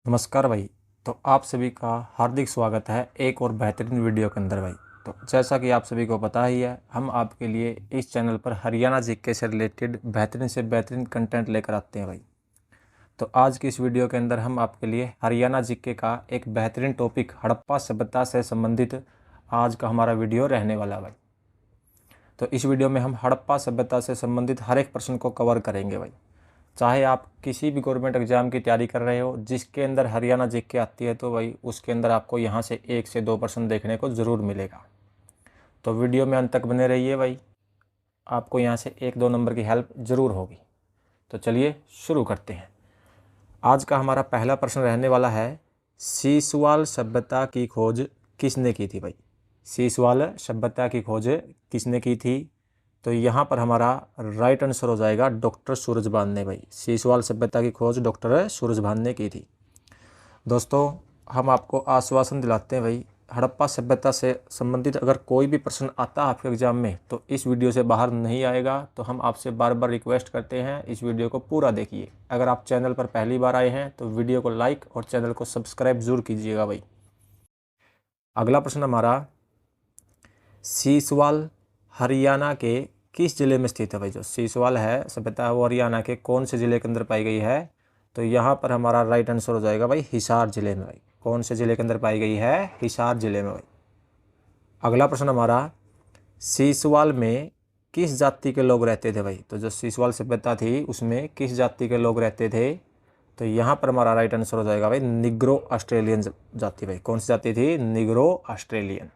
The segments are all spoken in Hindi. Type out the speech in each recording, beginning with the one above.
नमस्कार भाई। तो आप सभी का हार्दिक स्वागत है एक और बेहतरीन वीडियो के अंदर भाई। तो जैसा कि आप सभी को पता ही है, हम आपके लिए इस चैनल पर हरियाणा जीके से रिलेटेड बेहतरीन से बेहतरीन कंटेंट लेकर आते हैं भाई। तो आज की इस वीडियो के अंदर हम आपके लिए हरियाणा जीके का एक बेहतरीन टॉपिक हड़प्पा सभ्यता से संबंधित आज का हमारा वीडियो रहने वाला है भाई। तो इस वीडियो में हम हड़प्पा सभ्यता से संबंधित हर एक प्रश्न को कवर करेंगे भाई। चाहे आप किसी भी गवर्नमेंट एग्जाम की तैयारी कर रहे हो जिसके अंदर हरियाणा जीके आती है, तो भाई उसके अंदर आपको यहाँ से 1 से 2 प्रश्न देखने को ज़रूर मिलेगा। तो वीडियो में अंत तक बने रहिए भाई, आपको यहाँ से 1-2 नंबर की हेल्प ज़रूर होगी। तो चलिए शुरू करते हैं। आज का हमारा पहला प्रश्न रहने वाला है, सीसवाल सभ्यता की खोज किसने की थी भाई। सीसवाल सभ्यता की खोज किसने की थी? तो यहाँ पर हमारा राइट आंसर हो जाएगा डॉक्टर सूरजभान ने भाई। सीसवाल सभ्यता की खोज डॉक्टर सूरजभान ने की थी। दोस्तों, हम आपको आश्वासन दिलाते हैं भाई, हड़प्पा सभ्यता से संबंधित अगर कोई भी प्रश्न आता है आपके एग्जाम में तो इस वीडियो से बाहर नहीं आएगा। तो हम आपसे बार बार रिक्वेस्ट करते हैं, इस वीडियो को पूरा देखिए। अगर आप चैनल पर पहली बार आए हैं तो वीडियो को लाइक और चैनल को सब्सक्राइब जरूर कीजिएगा भाई। अगला प्रश्न हमारा, सीसवाल हरियाणा के किस ज़िले में स्थित है भाई। जो सीसवाल है सभ्यता वो हरियाणा के कौन से ज़िले के अंदर पाई गई है? तो यहाँ पर हमारा राइट आंसर हो जाएगा भाई हिसार ज़िले में भाई। कौन से ज़िले के अंदर पाई गई है? हिसार ज़िले में भाई। अगला प्रश्न हमारा, सीसवाल में किस जाति के लोग रहते थे भाई। तो जो सीसवाल सभ्यता थी उसमें किस जाति के लोग रहते थे? तो यहाँ पर हमारा राइट आंसर हो जाएगा भाई निग्रो ऑस्ट्रेलियन जाति भाई। कौन सी जाति थी? Negro Australian.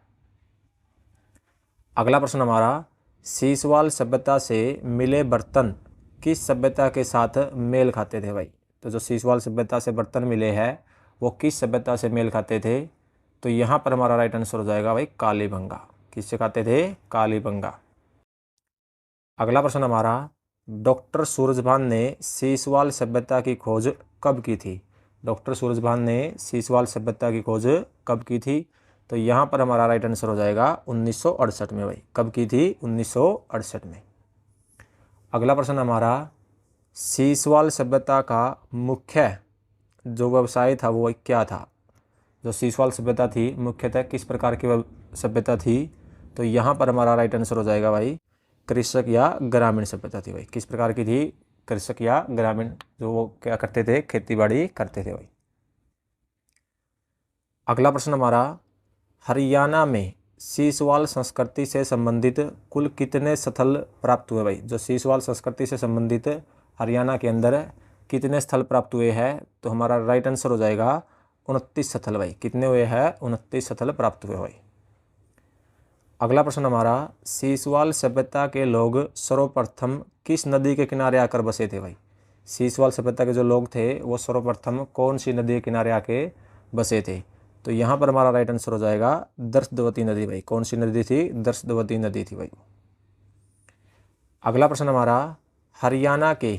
अगला प्रश्न हमारा, सीसवाल सभ्यता से मिले बर्तन किस सभ्यता के साथ मेल खाते थे भाई। तो जो सीसवाल सभ्यता से बर्तन मिले हैं वो किस सभ्यता से मेल खाते थे? तो यहाँ पर हमारा राइट आंसर हो जाएगा भाई कालीबंगा। किससे खाते थे? कालीबंगा। अगला प्रश्न हमारा, डॉक्टर सूरजभान ने सीसवाल सभ्यता की खोज कब की थी। डॉक्टर सूरजभान ने सीसवाल सभ्यता की खोज कब की थी? तो यहाँ पर हमारा राइट आंसर हो जाएगा 1968 में भाई। कब की थी? 1968 में। अगला प्रश्न हमारा, सीसवाल सभ्यता का मुख्य जो व्यवसाय था वो क्या था। जो सीसवाल सभ्यता थी मुख्यतः किस प्रकार की सभ्यता थी? तो यहाँ पर हमारा राइट आंसर हो जाएगा भाई कृषक या ग्रामीण सभ्यता थी भाई। किस प्रकार की थी? कृषक या ग्रामीण, जो वो क्या करते थे? खेती बाड़ी करते थे भाई। अगला प्रश्न हमारा, हरियाणा में सीसवाल संस्कृति से संबंधित कुल कितने स्थल प्राप्त हुए भाई। जो सीसवाल संस्कृति से संबंधित हरियाणा के अंदर कितने स्थल प्राप्त हुए हैं? तो हमारा राइट आंसर हो जाएगा 29 स्थल भाई। कितने हुए हैं? 29 स्थल प्राप्त हुए भाई। अगला प्रश्न हमारा, सीसवाल सभ्यता के लोग सर्वप्रथम किस नदी के किनारे आकर बसे थे भाई। सीसवाल सभ्यता के जो लोग थे वो सर्वप्रथम कौन सी नदी के किनारे आके बसे थे? तो यहाँ पर हमारा राइट आंसर हो जाएगा दर्शदवती नदी भाई। कौन सी नदी थी? दर्शदवती नदी थी भाई। अगला प्रश्न हमारा, हरियाणा के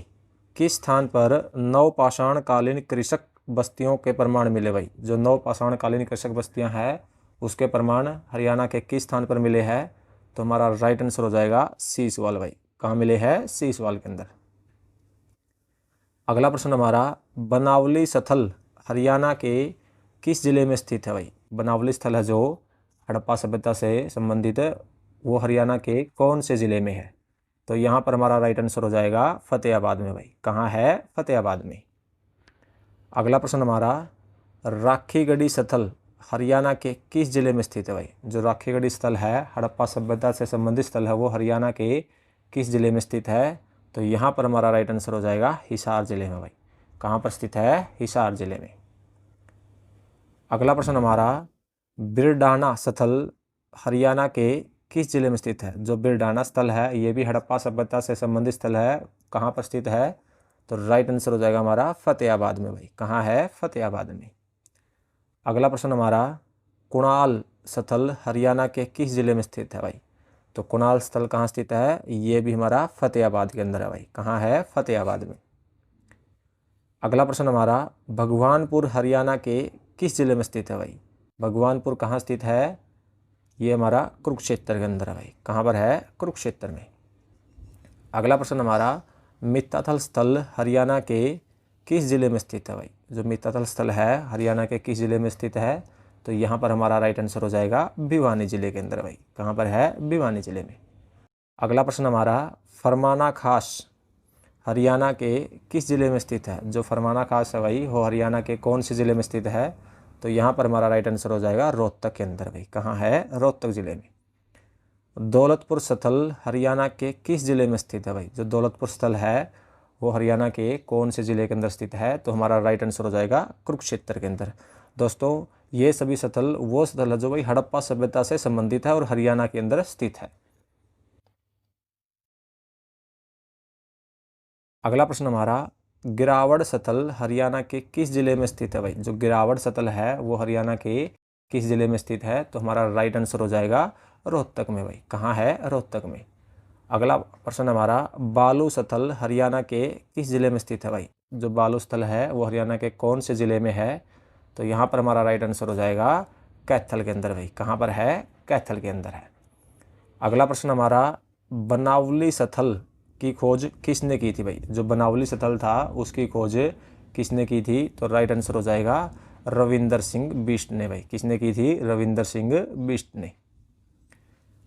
किस स्थान पर नवपाषाण कालीन कृषक बस्तियों के प्रमाण मिले भाई। जो नवपाषाण कालीन कृषक बस्तियां हैं उसके प्रमाण हरियाणा के किस स्थान पर मिले हैं? तो हमारा राइट आंसर हो जाएगा सीसवाल भाई। कहाँ मिले हैं? सीसवाल के अंदर। अगला प्रश्न हमारा, बनावली स्थल हरियाणा के किस जिले में स्थित है भाई। बनावली स्थल है जो हड़प्पा सभ्यता से संबंधित वो हरियाणा के कौन से ज़िले में है? तो यहाँ पर हमारा राइट आंसर हो जाएगा फतेहाबाद में भाई। कहाँ है? फतेहाबाद में। अगला प्रश्न हमारा, राखीगढ़ी स्थल हरियाणा के किस जिले में स्थित है भाई। जो राखीगढ़ी स्थल है हड़प्पा सभ्यता से संबंधित स्थल है वो हरियाणा के किस जिले में स्थित है? तो यहाँ पर हमारा राइट आंसर हो जाएगा हिसार जिले में भाई। कहाँ पर स्थित है? हिसार जिले में। अगला प्रश्न हमारा, बिरडाना स्थल हरियाणा के किस जिले में स्थित है। जो बिरडाना स्थल है ये भी हड़प्पा सभ्यता से संबंधित स्थल है। कहाँ पर स्थित है? तो राइट आंसर हो जाएगा हमारा फतेहाबाद में भाई। कहाँ है? फतेहाबाद में। अगला प्रश्न हमारा, कुणाल स्थल हरियाणा के किस जिले में स्थित है भाई। तो कुणाल स्थल कहाँ स्थित है? ये भी हमारा फतेहाबाद के अंदर है भाई। कहाँ है? फतेहाबाद में। अगला प्रश्न हमारा, भगवानपुर हरियाणा के किस जिले में स्थित है भाई। भगवानपुर कहाँ स्थित है? ये हमारा कुरुक्षेत्र के अंदर है भाई। कहाँ पर है? कुरुक्षेत्र में। अगला प्रश्न हमारा, मित्ताथल स्थल हरियाणा के किस ज़िले में स्थित है भाई? जो मित्ताथल स्थल है हरियाणा के किस ज़िले में स्थित है? तो यहाँ पर हमारा राइट आंसर हो जाएगा भिवानी ज़िले के अंदर भाई। कहाँ पर है? भिवानी ज़िले में। अगला प्रश्न हमारा, फरमाना खास हरियाणा के किस ज़िले में स्थित है? जो फरमाना खास है भाई वो हरियाणा के कौन से ज़िले में स्थित है? तो यहाँ पर हमारा राइट आंसर हो जाएगा रोहतक के अंदर भाई। कहाँ है? रोहतक ज़िले में। दौलतपुर स्थल हरियाणा के किस ज़िले में स्थित है भाई? जो दौलतपुर स्थल है वो हरियाणा के कौन से ज़िले के अंदर स्थित है? तो हमारा राइट आंसर हो जाएगा कुरुक्षेत्र के अंदर। दोस्तों ये सभी स्थल वो स्थल है जो भाई हड़प्पा सभ्यता से संबंधित है और हरियाणा के अंदर स्थित है। अगला प्रश्न हमारा, गिरावड़ स्थल हरियाणा के किस ज़िले में स्थित है भाई? जो गिरावड़ स्थल है वो हरियाणा के किस ज़िले में स्थित है? तो हमारा राइट आंसर हो जाएगा रोहतक में भाई। कहाँ है? रोहतक में। अगला प्रश्न हमारा, बालू स्थल हरियाणा के किस ज़िले में स्थित है भाई? जो बालू स्थल है वो हरियाणा के कौन से ज़िले में है? तो यहाँ पर हमारा राइट आंसर हो जाएगा कैथल के अंदर भाई। कहाँ पर है? कैथल के अंदर है। अगला प्रश्न हमारा, बनावली स्थल की खोज किसने की थी भाई? जो बनावली स्थल था उसकी खोज किसने की थी? तो राइट आंसर हो जाएगा रविंदर सिंह बिष्ट ने भाई। किसने की थी? रविंदर सिंह बिष्ट ने।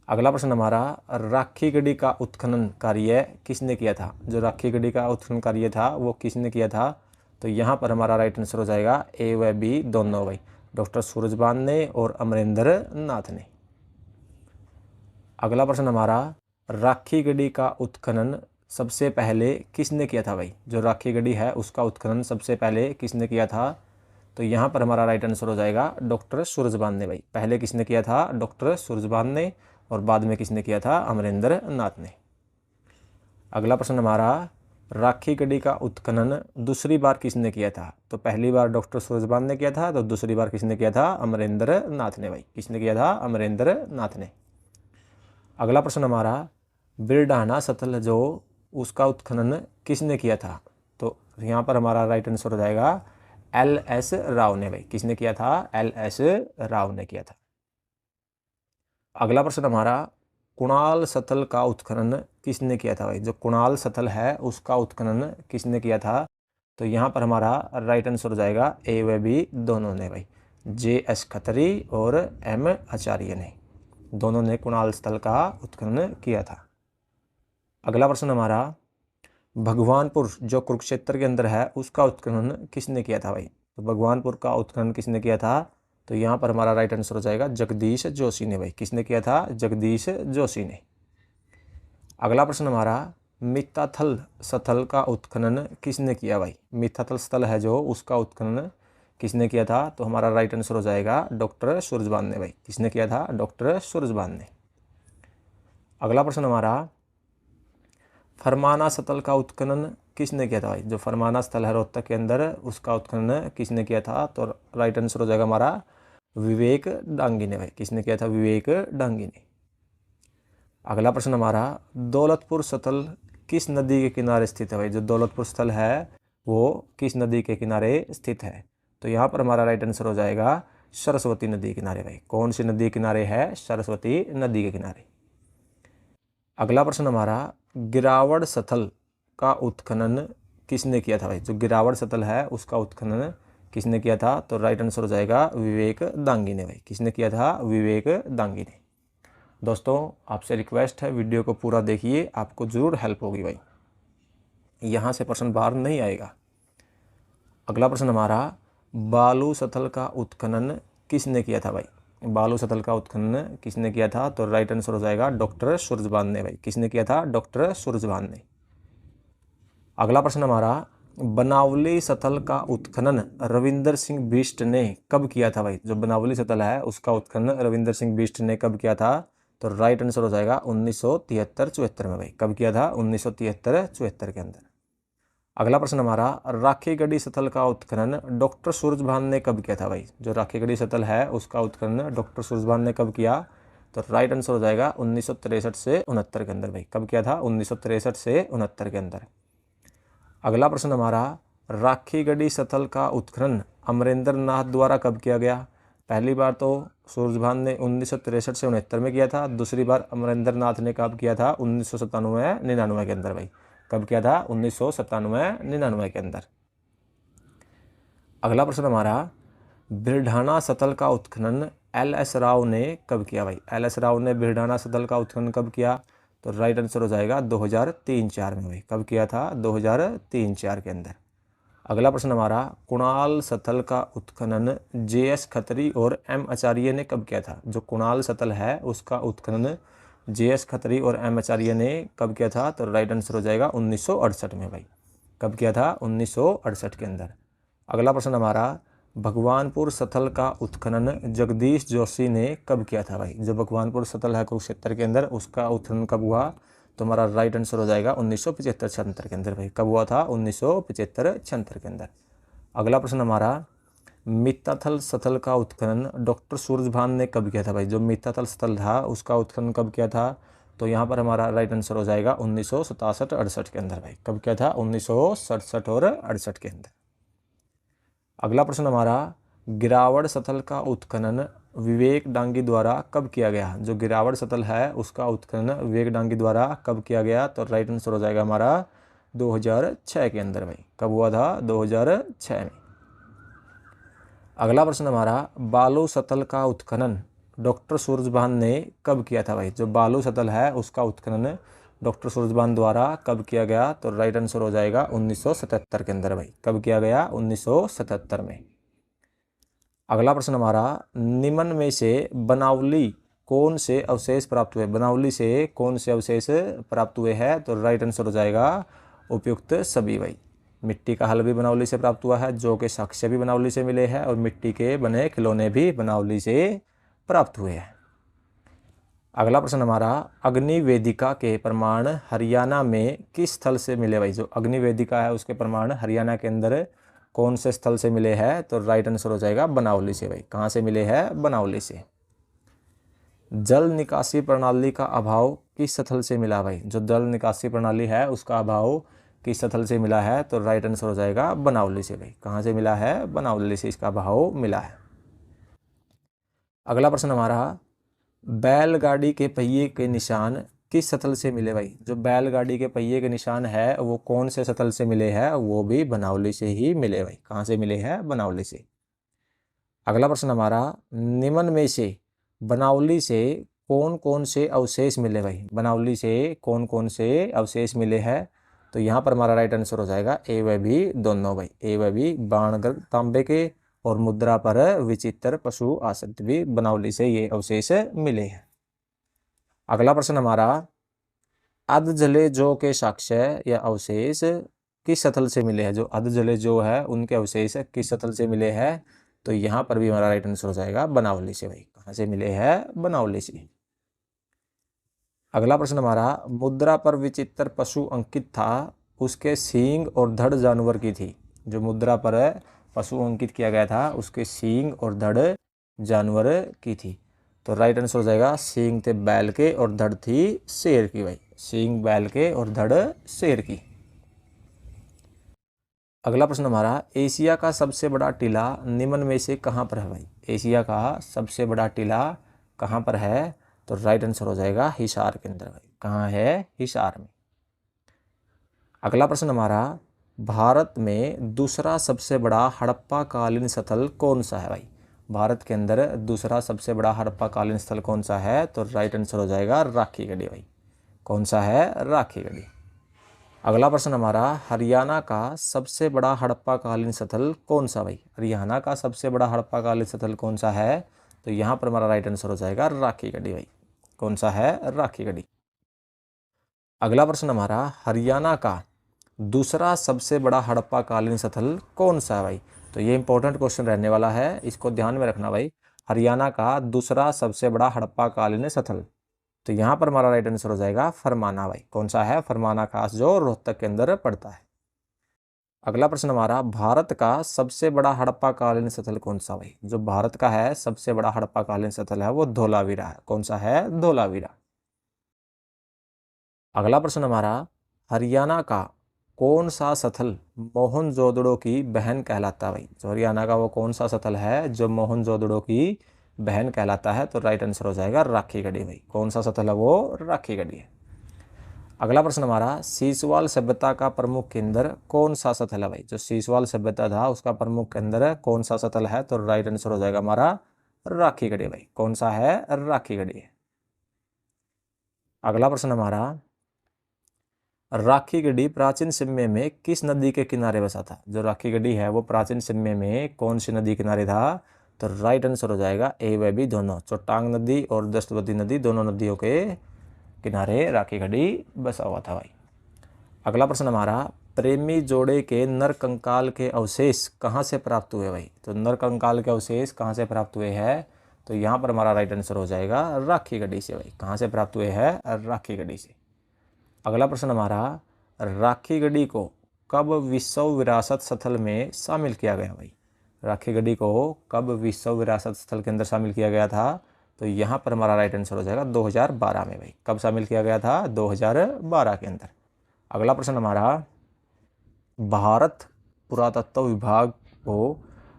अगला प्रश्न हमारा, राखी गढ़ी का उत्खनन कार्य किसने किया था? जो राखी गढ़ी का उत्खनन कार्य था वो किसने किया था? तो यहाँ पर हमारा राइट आंसर हो जाएगा ए व बी दोनों भाई, डॉक्टर सूरजभान ने और अमरेंद्र नाथ ने। अगला प्रश्न हमारा, राखी गढ़ी का उत्खनन सबसे पहले किसने किया था भाई? जो राखी गढ़ी है उसका उत्खनन सबसे पहले किसने किया था? तो यहाँ पर हमारा राइट आंसर हो जाएगा डॉक्टर सूरजभान ने भाई। पहले किसने किया था? डॉक्टर सूरजभान ने, और बाद में किसने किया था? अमरेंद्र नाथ ने। अगला प्रश्न हमारा, राखी गढ़ी का उत्खनन दूसरी बार किसने किया था? तो पहली बार डॉक्टर सूरजभान ने किया था, तो दूसरी बार किसने किया था? अमरेंद्र नाथ ने भाई। किसने किया था? अमरेंद्र नाथ ने। अगला प्रश्न हमारा, बिरडाना स्थल जो उसका उत्खनन किसने किया था? तो यहाँ पर हमारा राइट आंसर हो जाएगा LS राव ने भाई। किसने किया था? LS राव ने किया था। अगला प्रश्न हमारा, कुणाल स्थल का उत्खनन किसने किया था भाई? जो कुणाल स्थल है उसका उत्खनन किसने किया था? तो यहाँ पर हमारा राइट आंसर हो जाएगा ए व बी दोनों ने भाई, JS खत्री और M आचार्य ने, दोनों ने कुणाल स्थल का उत्खनन किया था। अगला प्रश्न हमारा, भगवानपुर जो कुरुक्षेत्र के अंदर है उसका उत्खनन किसने किया था भाई? तो भगवानपुर का उत्खनन किसने किया था? तो यहाँ पर हमारा राइट आंसर हो जाएगा जगदीश जोशी ने भाई। किसने किया था? जगदीश जोशी ने। अगला प्रश्न हमारा, मित्ताथल स्थल का उत्खनन किसने किया भाई? मित्ताथल स्थल है जो उसका उत्खनन किसने किया था? तो हमारा राइट आंसर हो जाएगा डॉक्टर सूरजभान ने भाई। किसने किया था? डॉक्टर सूरजभान ने। अगला प्रश्न हमारा, फरमाना स्थल का उत्खनन किसने किया था भाई? जो फरमाना स्थल है रोहतक के अंदर उसका उत्खनन किसने किया था? तो राइट आंसर हो जाएगा हमारा विवेक डांगी ने भाई। किसने किया था? विवेक डांगी ने। अगला प्रश्न हमारा, दौलतपुर स्थल किस नदी के किनारे स्थित है भाई? जो दौलतपुर स्थल है वो किस नदी के किनारे स्थित है? तो यहाँ पर हमारा राइट आंसर हो जाएगा सरस्वती नदी के किनारे भाई। कौन सी नदी के किनारे है? सरस्वती नदी के किनारे। अगला प्रश्न हमारा, गिरावड़ स्थल का उत्खनन किसने किया था भाई? जो गिरावड़ स्थल है उसका उत्खनन किसने किया था? तो राइट आंसर हो जाएगा विवेक दांगी ने भाई। किसने किया था? विवेक दांगी ने। दोस्तों आपसे रिक्वेस्ट है वीडियो को पूरा देखिए, आपको ज़रूर हेल्प होगी भाई। यहाँ से प्रश्न बाहर नहीं आएगा। अगला प्रश्न हमारा, बालू स्थल का उत्खनन किसने किया था भाई? बालू स्थल का उत्खनन किसने किया था? तो राइट आंसर हो जाएगा डॉक्टर सूरजभान ने भाई। किसने किया था? डॉक्टर सूरजभान ने। अगला प्रश्न हमारा, बनावली स्थल का उत्खनन रविंदर सिंह बिष्ट ने कब किया था भाई? जो बनावली स्थल है उसका उत्खनन रविंदर सिंह बिष्ट ने कब किया था? तो राइट आंसर हो जाएगा 1973-74 में भाई। कब किया था? 1973-74 के अंदर। अगला प्रश्न हमारा, राखी गढ़ी स्थल का उत्खनन डॉक्टर सूरजभान ने कब किया था भाई? जो राखी गढ़ी स्थल है उसका उत्खनन डॉक्टर सूरजभान ने कब किया? तो राइट आंसर हो जाएगा 1963 से 69 के अंदर भाई। कब किया था? 1963 से 69 के अंदर। अगला प्रश्न हमारा, राखी गढ़ी स्थल का उत्खनन अमरेंद्र नाथ द्वारा कब किया गया? पहली बार तो सूरजभान ने 1963 से 69 में किया था, दूसरी बार अमरेंद्र नाथ ने कब किया था? 1997-99 के अंदर भाई। कब किया था? 1997-99 के अंदर। अगला प्रश्न हमारा, बिरढाना सतल का उत्खनन एल.एस. राव ने कब किया भाई? एल.एस. राव ने बिरढाना सतल का उत्खनन कब किया? तो राइट आंसर हो जाएगा 2003-04 में भाई। कब किया था? 2003-04 के अंदर। अगला प्रश्न हमारा, कुणाल सतल का उत्खनन जे.एस. खत्री और एम आचार्य ने कब किया था? जो कुणाल सतल है उसका उत्खनन जे.एस. खत्री और एम आचार्य ने कब किया था? तो राइट आंसर हो जाएगा 1968 में भाई। कब किया था? 1968 के अंदर। अगला प्रश्न हमारा, भगवानपुर सतल का उत्खनन जगदीश जोशी ने कब किया था भाई? जो भगवानपुर सतल है कुरुक्षेत्र के अंदर, उसका उत्खनन कब हुआ? तो हमारा राइट आंसर हो जाएगा 1975-76 के अंदर भाई। कब हुआ था? 1975-76 के अंदर। अगला प्रश्न हमारा, मित्ताथल सतल का उत्खनन डॉक्टर सूरजभान ने कब किया था भाई? जो मित्ताथल सतल था उसका उत्खनन कब किया था? तो यहाँ पर हमारा राइट आंसर हो जाएगा 1967-68 के अंदर भाई। कब किया था? 1967 और 68 के अंदर। अगला प्रश्न हमारा, गिरावड़ सतल का उत्खनन विवेक डांगी द्वारा कब किया गया? जो गिरावड़ सतल है उसका उत्खनन विवेक डांगी द्वारा कब किया गया? तो राइट आंसर हो जाएगा हमारा 2006 के अंदर भाई। कब हुआ था? 2006 में। अगला प्रश्न हमारा, बालू सतल का उत्खनन डॉक्टर सूरजभान ने कब किया था भाई? जो बालू सतल है उसका उत्खनन डॉक्टर सूरजभान द्वारा कब किया गया? तो राइट आंसर हो जाएगा 1977 के अंदर भाई। कब किया गया? 1977 में। अगला प्रश्न हमारा, निम्न में से बनावली कौन से अवशेष प्राप्त हुए? बनावली से कौन से अवशेष प्राप्त हुए हैं? तो राइट आंसर हो जाएगा उपयुक्त सभी भाई। मिट्टी का हल भी बनावली से प्राप्त हुआ है, जो के साक्ष्य भी बनावली से मिले हैं, और मिट्टी के बने खिलौने भी बनावली से प्राप्त हुए हैं। अगला प्रश्न हमारा, अग्नि वेदिका के प्रमाण हरियाणा में किस स्थल से मिले भाई? जो अग्नि वेदिका है उसके प्रमाण हरियाणा के अंदर कौन से स्थल से मिले हैं? तो राइट आंसर हो जाएगा बनावली से भाई। कहाँ से मिले हैं? बनावली से। जल निकासी प्रणाली का अभाव किस स्थल से मिला भाई? जो जल निकासी प्रणाली है उसका अभाव किस स्थल से मिला है? तो राइट आंसर हो जाएगा बनावली से भाई। कहाँ से मिला है? बनावली से इसका अभाव मिला है। अगला प्रश्न हमारा, बैलगाड़ी के पहिए के निशान किस स्थल से मिले भाई? जो बैलगाड़ी के पहिए के निशान है वो कौन से स्थल से मिले हैं? वो भी बनावली से ही मिले भाई। कहाँ से मिले हैं? बनावली से। अगला प्रश्न हमारा, निम्न में से बनावली से कौन कौन से अवशेष मिले भाई? बनावली से कौन कौन से अवशेष मिले हैं? तो यहाँ पर हमारा राइट आंसर हो जाएगा ए व बी दोनों भाई। ए व बी, बाणगढ़ तांबे के और मुद्रा पर विचित्र पशु आसक्त भी बनावली से ये अवशेष मिले हैं। अगला प्रश्न हमारा, अध जले जौ के साक्ष्य या अवशेष किस स्थल से मिले हैं? जो अध जले जौ है उनके अवशेष किस स्थल से मिले हैं? तो यहाँ पर भी हमारा राइट आंसर हो जाएगा बनावली से भाई। कहाँ से मिले हैं? बनावली से। अगला प्रश्न हमारा, मुद्रा पर विचित्र पशु अंकित था, उसके सींग और धड़ जानवर की थी। जो मुद्रा पर पशु अंकित किया गया था उसके सींग और धड़ जानवर की थी। तो राइट आंसर हो जाएगा सींग थे बैल के और धड़ थी शेर की भाई। सींग बैल के और धड़ शेर की। अगला प्रश्न हमारा, एशिया का सबसे बड़ा टीला निम्न में से कहाँ पर है भाई? एशिया का सबसे बड़ा टीला कहाँ पर है? तो राइट आंसर हो जाएगा हिसार के अंदर भाई। कहाँ है? हिसार में। अगला प्रश्न हमारा, भारत में दूसरा सबसे बड़ा हड़प्पा कालीन स्थल कौन सा है भाई? भारत के अंदर दूसरा सबसे बड़ा हड़प्पा कालीन स्थल कौन सा है? तो राइट आंसर हो जाएगा राखी गढ़ी भाई। कौन सा है? राखी गढ़ी। अगला प्रश्न हमारा, हरियाणा का सबसे बड़ा हड़प्पा कालीन स्थल कौन सा भाई? हरियाणा का सबसे बड़ा हड़प्पा कालीन स्थल कौन सा है? तो यहाँ पर हमारा राइट आंसर हो जाएगा राखी गढ़ी भाई। कौन सा है? राखी गढ़ी। अगला प्रश्न हमारा, हरियाणा का दूसरा सबसे बड़ा हड़प्पा कालीन स्थल कौन सा है भाई? तो ये इंपॉर्टेंट क्वेश्चन रहने वाला है, इसको ध्यान में रखना भाई। हरियाणा का दूसरा सबसे बड़ा हड़प्पा कालीन स्थल, तो यहाँ पर हमारा राइट आंसर हो जाएगा फरमाना भाई। कौन सा है? फरमाना खास, जो रोहतक के अंदर पड़ता है। अगला प्रश्न हमारा, भारत का सबसे बड़ा हड़प्पा कालीन स्थल कौन सा भाई? जो भारत का है सबसे बड़ा हड़प्पा कालीन स्थल है वो धोलावीरा है। कौन सा है? धोलावीरा। अगला प्रश्न हमारा, हरियाणा का कौन सा स्थल मोहनजोदड़ो की बहन कहलाता है भाई? जो हरियाणा का वो कौन सा स्थल है जो मोहनजोदड़ो की बहन कहलाता है? तो राइट आंसर हो जाएगा राखी गढ़ी भाई। कौन सा स्थल है वो? राखी गढ़ी है। अगला प्रश्न हमारा, सीसवाल सभ्यता का प्रमुख केंद्र कौन सा स्थल है भाई? जो सीसवाल सभ्यता था उसका प्रमुख केंद्र कौन सा स्थल है? तो राइट आंसर हो जाएगा हमारा राखी गढ़ी भाई। कौन सा है? राखी गढ़ी है। अगला प्रश्न हमारा, राखी गढ़ी प्राचीन समय में किस नदी के किनारे बसा था? जो राखी गढ़ी है वो प्राचीन समय में कौन सी नदी किनारे था? तो राइट आंसर हो जाएगा ए व बी दोनों, चोटांग नदी और दस्तवती नदी दोनों नदियों के किनारे राखी गढ़ी बसा हुआ था भाई। अगला प्रश्न हमारा, प्रेमी जोड़े के नर कंकाल के अवशेष कहाँ से प्राप्त हुए भाई? तो नर कंकाल के अवशेष कहाँ से प्राप्त हुए हैं? तो यहाँ पर हमारा राइट आंसर हो जाएगा राखी गढ़ी से भाई। कहाँ से प्राप्त हुए हैं? राखी गढ़ी से। अगला प्रश्न हमारा, राखी गढ़ी को कब विश्व विरासत स्थल में शामिल किया गया भाई? राखी गढ़ी को कब विश्व विरासत स्थल के अंदर शामिल किया गया था? तो यहाँ पर हमारा राइट आंसर हो जाएगा 2012 में भाई। कब शामिल किया गया था? 2012 के अंदर। अगला प्रश्न हमारा, भारत पुरातत्व विभाग को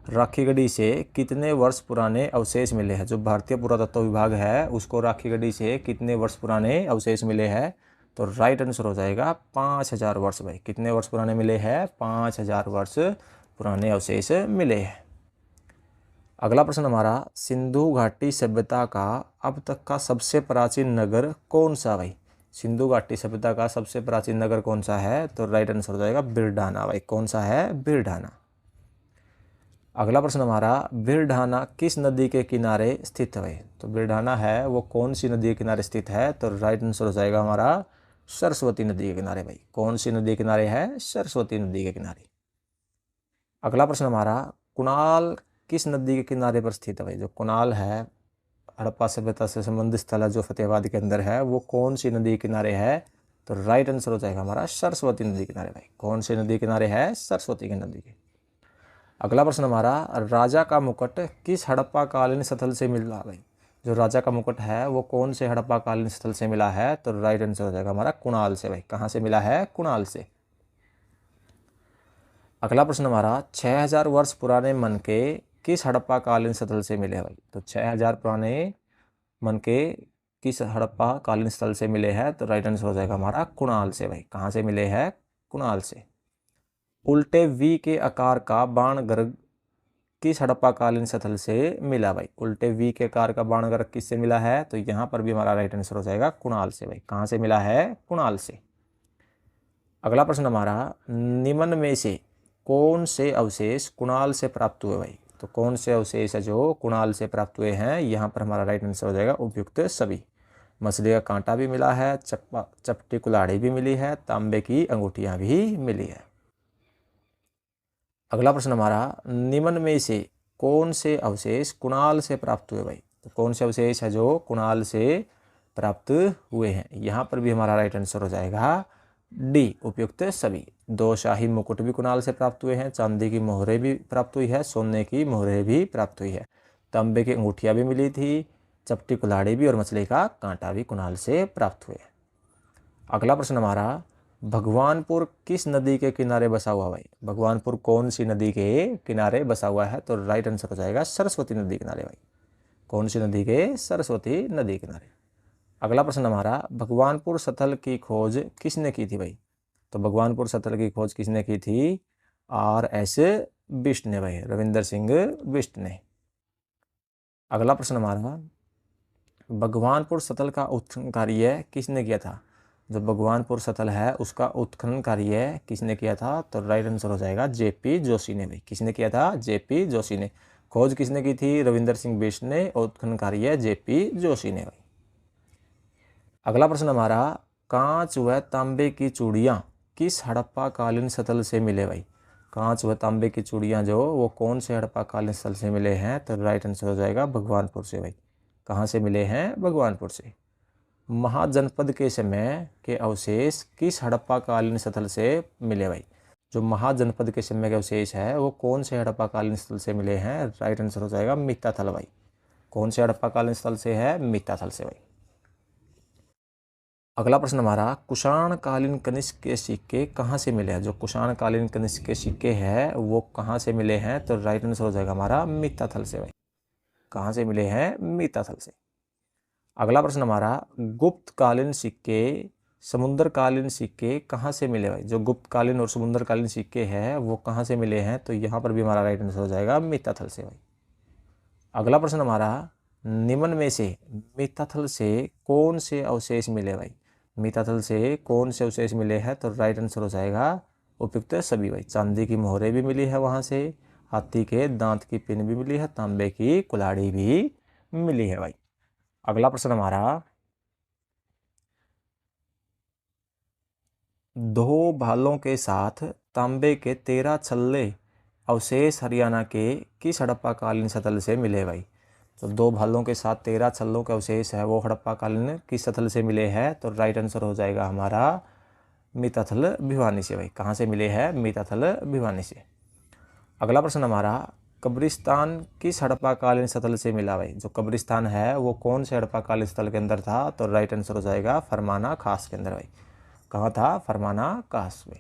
राखी गढ़ी से कितने वर्ष पुराने अवशेष मिले हैं? जो भारतीय पुरातत्व विभाग है उसको राखी गढ़ी से कितने वर्ष पुराने अवशेष मिले हैं? तो राइट आंसर हो जाएगा 5000 वर्ष भाई। कितने वर्ष पुराने मिले हैं? 5000 वर्ष पुराने अवशेष मिले हैं। अगला प्रश्न हमारा, सिंधु घाटी सभ्यता का अब तक का सबसे प्राचीन नगर कौन सा भाई? सिंधु घाटी सभ्यता का सबसे प्राचीन नगर कौन सा है? तो राइट आंसर हो जाएगा बिरढाना भाई। कौन सा है? बिरढाना। अगला प्रश्न हमारा, बिरढाना किस नदी के किनारे स्थित है भाई? तो बिरढाना है वो कौन सी नदी के किनारे स्थित है? तो राइट आंसर हो जाएगा हमारा सरस्वती नदी के किनारे भाई। कौन सी नदी के किनारे है? सरस्वती नदी के किनारे। अगला प्रश्न हमारा, कुणाल किस नदी के किनारे पर स्थित है भाई? जो कुणाल है हड़प्पा सभ्यता से संबंधित स्थल है जो फतेहाबाद के अंदर है, वो कौन सी नदी के किनारे है? तो राइट आंसर हो जाएगा हमारा सरस्वती नदी के किनारे भाई। कौन सी नदी के किनारे है? सरस्वती की नदी के। अगला प्रश्न हमारा, राजा का मुकुट किस हड़प्पा कालीन स्थल से मिला भाई? जो राजा का मुकुट है वो कौन से हड़प्पा कालीन स्थल से मिला है? तो राइट आंसर हो जाएगा हमारा कुणाल से भाई। कहाँ से मिला है? कुणाल से। अगला प्रश्न हमारा, 6000 वर्ष पुराने मनके किस हड़प्पा कालीन स्थल से मिले भाई? तो 6000 पुराने मनके किस हड़प्पा कालीन स्थल से मिले हैं? तो राइट आंसर हो जाएगा हमारा कुणाल से भाई। कहाँ से मिले हैं? कुणाल से। उल्टे वी के आकार का बाण गर्ग किस हड़प्पा कालीन स्थल से मिला भाई? उल्टे वी के आकार का बाण गर्ग किससे मिला है? तो यहाँ पर भी हमारा राइट आंसर हो जाएगा कुणाल से भाई। कहाँ से मिला है? कुणाल से। अगला प्रश्न हमारा, निम्न में से कौन से अवशेष कुणाल से प्राप्त हुए भाई? तो कौन से अवशेष है जो कुणाल से प्राप्त हुए हैं? यहाँ पर हमारा राइट आंसर हो जाएगा उपयुक्त सभी। मछली का कांटा भी मिला है, चपटी कुल्हाड़ी भी मिली है, तांबे की अंगूठियां भी मिली है। अगला प्रश्न हमारा, निम्न में से कौन से अवशेष कुणाल से प्राप्त हुए भाई? तो कौन से अवशेष है जो कुणाल से प्राप्त हुए हैं? यहाँ पर भी हमारा राइट आंसर हो जाएगा डी, उपयुक्त सभी। 2 शाही मुकुट भी कुणाल से प्राप्त हुए हैं, चांदी की मोहरें भी प्राप्त हुई है, सोने की मोहरें भी प्राप्त हुई है, तांबे की अंगूठियां भी मिली थी, चपटी कुल्हाड़ी भी और मछली का कांटा भी कुणाल से प्राप्त हुए। अगला प्रश्न हमारा, भगवानपुर किस नदी के किनारे बसा हुआ भाई? भगवानपुर कौन सी नदी के किनारे बसा हुआ है? तो राइट आंसर हो जाएगा सरस्वती नदी किनारे भाई। कौन सी नदी के? सरस्वती नदी किनारे। अगला प्रश्न हमारा, भगवानपुर स्थल की खोज किसने की थी भाई? तो भगवानपुर स्थल की खोज किसने की थी? RS बिष्ट ने भाई, रविंदर सिंह बिष्ट ने। अगला प्रश्न हमारा, भगवानपुर स्थल का उत्खनन कार्य किसने किया था? जो भगवानपुर स्थल है उसका उत्खनन कार्य किसने किया था? तो राइट आंसर हो जाएगा JP जोशी ने भाई। किसने किया था? JP जोशी ने। खोज किसने की थी? रविंदर सिंह बिष्ट ने। और उत्खनन कार्य JP जोशी ने भाई। अगला प्रश्न हमारा, कांच व तांबे की चूड़ियाँ किस हड़प्पा कालीन स्थल से मिले भाई? कांच व तांबे की चूड़ियाँ जो वो कौन से हड़प्पा कालीन स्थल से मिले हैं? तो राइट आंसर हो जाएगा भगवानपुर से भाई। कहाँ से मिले हैं? भगवानपुर से। महाजनपद के समय के अवशेष किस हड़प्पा कालीन स्थल से मिले भाई? जो महाजनपद के समय के अवशेष है वो कौन से हड़प्पा कालीन स्थल से मिले हैं? राइट आंसर हो जाएगा मित्ताथल भाई। कौन से हड़प्पा कालीन स्थल से है? मित्ताथल से भाई। अगला प्रश्न हमारा, कुषाण कालीन कनिष्क के सिक्के कहाँ से मिले हैं? जो कुषाण कालीन कनिष्क के सिक्के हैं वो कहाँ से मिले हैं? तो राइट आंसर हो जाएगा हमारा मित्ताथल से भाई। कहाँ से मिले हैं? मित्ताथल से। अगला प्रश्न हमारा, गुप्त कालीन सिक्के समुद्रकालीन सिक्के कहाँ से मिले भाई? जो गुप्तकालीन और समुद्रकालीन सिक्के हैं वो कहाँ से मिले हैं? तो यहाँ पर भी हमारा राइट आंसर हो जाएगा मिताथल से भाई। अगला प्रश्न हमारा, निम्न में से मिताथल से कौन से अवशेष मिले भाई? मिताथल से कौन से अवशेष मिले हैं? तो राइट आंसर हो जाएगा उपयुक्त सभी भाई। चांदी की मोहरें भी मिली है वहाँ से, हाथी के दांत की पिन भी मिली है, तांबे की कुल्हाड़ी भी मिली है भाई। अगला प्रश्न हमारा, दो भालों के साथ तांबे के 13 छल्ले अवशेष हरियाणा के किस हड़प्पाकालीन सतल से मिले भाई? तो दो भालों के साथ 13 छल्लों के अवशेष है वो हड़प्पाकालीन किस सतल से मिले हैं? तो राइट आंसर हो जाएगा हमारा मिताथल भिवानी से भाई। कहाँ से मिले हैं? मिताथल भिवानी से। अगला प्रश्न हमारा, कब्रिस्तान किस हड़प्पाकालीन सतल से मिला भाई? जो कब्रिस्तान है वो कौन से हड़प्पाकालीन सतल के अंदर था? तो राइट आंसर हो जाएगा फरमाना खास के अंदर भाई। कहाँ था? फरमाना खास में।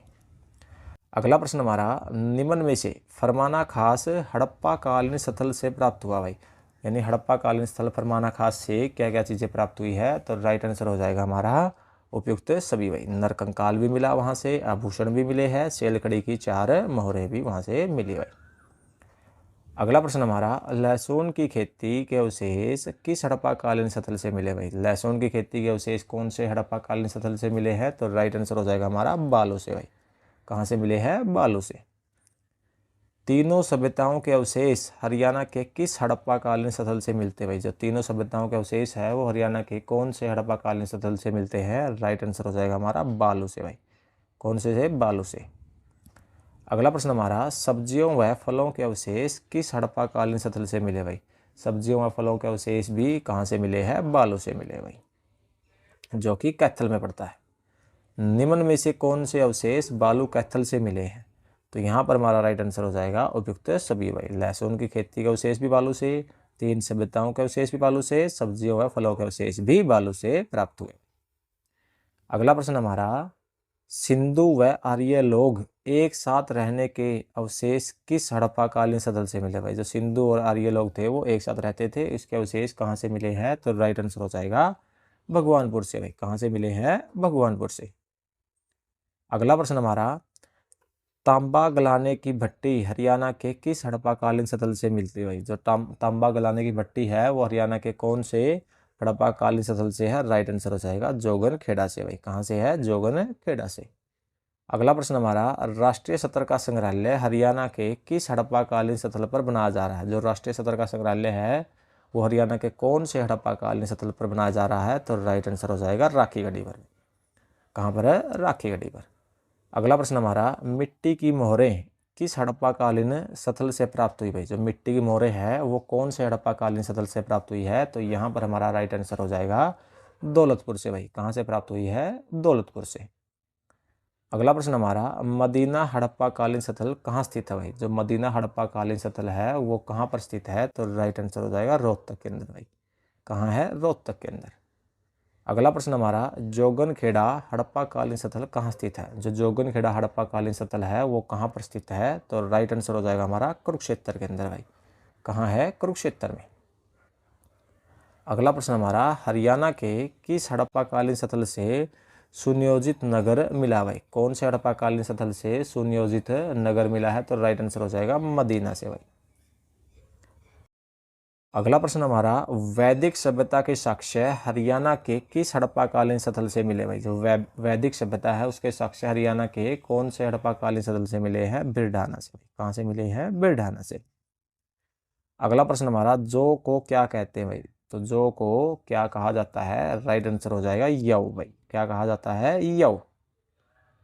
अगला प्रश्न हमारा, निम्न में से फरमाना खास हड़प्पाकालीन स्थल से प्राप्त हुआ भाई? यानी हड़प्पाकालीन स्थल फरमाना खास से क्या क्या चीज़ें प्राप्त हुई है? तो राइट आंसर हो जाएगा हमारा उपयुक्त सभी भाई। नरकंकाल भी मिला वहाँ से, आभूषण भी मिले हैं, सेलकड़ी की 4 मोहरें भी वहाँ से मिली भाई। अगला प्रश्न हमारा, लहसुन की खेती के अवशेष किस हड़प्पाकालीन स्थल से मिले भाई? लहसुन की खेती के अवशेष कौन से हड़प्पाकालीन स्थल से मिले हैं? तो राइट आंसर हो जाएगा हमारा बालू से भाई। कहाँ से मिले हैं? बालू से। तीनों सभ्यताओं के अवशेष हरियाणा के किस हड़प्पाकालीन स्थल से मिलते भाई? जो तीनों सभ्यताओं के अवशेष है वो हरियाणा के कौन से हड़प्पाकालीन स्थल से मिलते हैं? राइट आंसर हो जाएगा हमारा बालू से भाई। कौन से? बालू से। अगला प्रश्न हमारा, सब्जियों व फलों के अवशेष किस हड़प्पाकालीन स्थल से मिले भाई? सब्जियों व फलों के अवशेष भी कहाँ से मिले हैं? बालू से मिले भाई, जो कि कैथल में पड़ता है। निम्न में से कौन से अवशेष बालू कैथल से मिले हैं? तो यहाँ पर हमारा राइट आंसर हो जाएगा उपयुक्त सभी भाई। लहसुन की खेती के अवशेष भी बालू से, 3 सभ्यताओं के अवशेष भी बालू से, सब्जियों व फलों के अवशेष भी बालू से प्राप्त हुए। अगला प्रश्न हमारा, सिंधु व आर्य लोग एक साथ रहने के अवशेष किस हड़प्पाकालीन स्थल से मिले भाई? जो सिंधु और आर्य लोग थे वो एक साथ रहते थे, इसके अवशेष कहाँ से मिले हैं? तो राइट आंसर हो जाएगा भगवानपुर से भाई। कहाँ से मिले हैं? भगवानपुर से। अगला प्रश्न हमारा, तांबा गलाने की भट्टी हरियाणा के किस हड़प्पाकालीन स्थल से मिलती है भाई? जो तांबा गलाने की भट्टी है वो हरियाणा के कौन से हड़प्पाकालीन स्थल से है? राइट आंसर हो जाएगा जोगन खेड़ा से भाई। कहाँ से है? जोगन खेड़ा से। अगला प्रश्न हमारा, राष्ट्रीय सतर का संग्रहालय हरियाणा के किस हड़प्पाकालीन स्थल पर बनाया जा रहा है? जो राष्ट्रीय सतर का संग्रहालय है वो हरियाणा के कौन से हड़प्पाकालीन स्थल पर बनाया जा रहा है? तो राइट आंसर हो जाएगा राखी गढ़ी पर। कहाँ पर है? राखी गढ़ी पर। अगला प्रश्न हमारा, मिट्टी की मोहरें किस हड़प्पाकालीन स्थल से प्राप्त हुई भाई? जो मिट्टी की मोहरें है वो कौन से हड़प्पाकालीन स्थल से प्राप्त हुई है? तो यहाँ पर हमारा राइट आंसर हो जाएगा दौलतपुर से भाई। कहाँ से प्राप्त हुई है? दौलतपुर से। अगला प्रश्न हमारा, मदीना हड़प्पाकालीन स्थल कहाँ स्थित है भाई? जो मदीना हड़प्पाकालीन स्थल है वो कहाँ पर स्थित है? तो राइट आंसर हो जाएगा रोहतक के अंदर भाई। कहाँ है? रोहतक के अंदर। अगला प्रश्न हमारा, जोगनखेड़ा हड़प्पाकालीन स्थल कहाँ स्थित है? जो जोगनखेड़ा हड़प्पाकालीन स्थल है वो कहाँ पर स्थित है? तो राइट आंसर हो जाएगा हमारा कुरुक्षेत्र के अंदर भाई। कहाँ है? कुरुक्षेत्र में। अगला प्रश्न हमारा, हरियाणा के किस हड़प्पाकालीन स्थल से सुनियोजित नगर मिला भाई? कौन से हड़प्पाकालीन स्थल से सुनियोजित नगर मिला है? तो राइट आंसर हो जाएगा मदीना से भाई। अगला प्रश्न हमारा, वैदिक सभ्यता के साक्ष्य हरियाणा के किस हड़प्पाकालीन स्थल से मिले भाई? जो वैदिक सभ्यता है उसके साक्ष्य हरियाणा के कौन से हड़प्पाकालीन स्थल से मिले हैं? बिरडाना से। कहाँ से मिले हैं? बिरडाना से। अगला प्रश्न हमारा, जो को क्या कहते हैं भाई? तो जो को क्या कहा जाता है? राइट आंसर हो जाएगा यव भाई। क्या कहा जाता है? यव।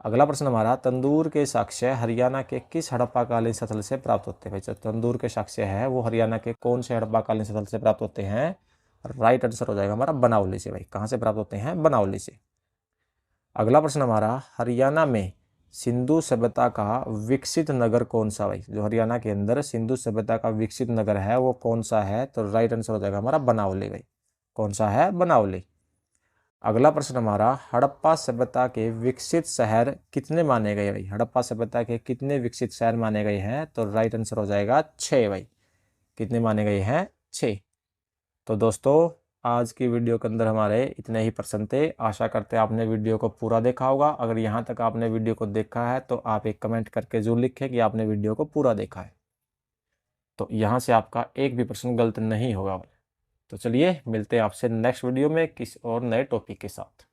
अगला प्रश्न हमारा, तंदूर के साक्ष्य हरियाणा के किस हड़प्पाकालीन स्थल से प्राप्त होते हैं भाई? जो तंदूर के साक्ष्य है वो हरियाणा के कौन से हड़प्पाकालीन स्थल से प्राप्त होते हैं? राइट आंसर हो जाएगा हमारा बनावली से भाई। कहाँ से प्राप्त होते हैं? बनावली से। अगला प्रश्न हमारा, हरियाणा में सिंधु सभ्यता का विकसित नगर कौन सा भाई? जो हरियाणा के अंदर सिंधु सभ्यता का विकसित नगर है वो कौन सा है? तो राइट आंसर हो जाएगा हमारा बनावली भाई। कौन सा है? बनावली। अगला प्रश्न हमारा, हड़प्पा सभ्यता के विकसित शहर कितने माने गए भाई? हड़प्पा सभ्यता के कितने विकसित शहर माने गए हैं? तो राइट आंसर हो जाएगा 6 भाई। कितने माने गए हैं? 6। तो दोस्तों आज की वीडियो के अंदर हमारे इतने ही प्रश्न थे। आशा करते हैं आपने वीडियो को पूरा देखा होगा। अगर यहाँ तक आपने वीडियो को देखा है तो आप एक कमेंट करके जरूर लिखें कि आपने वीडियो को पूरा देखा है। तो यहाँ से आपका एक भी प्रश्न गलत नहीं होगा। तो चलिए मिलते हैं आपसे नेक्स्ट वीडियो में किसी और नए टॉपिक के साथ।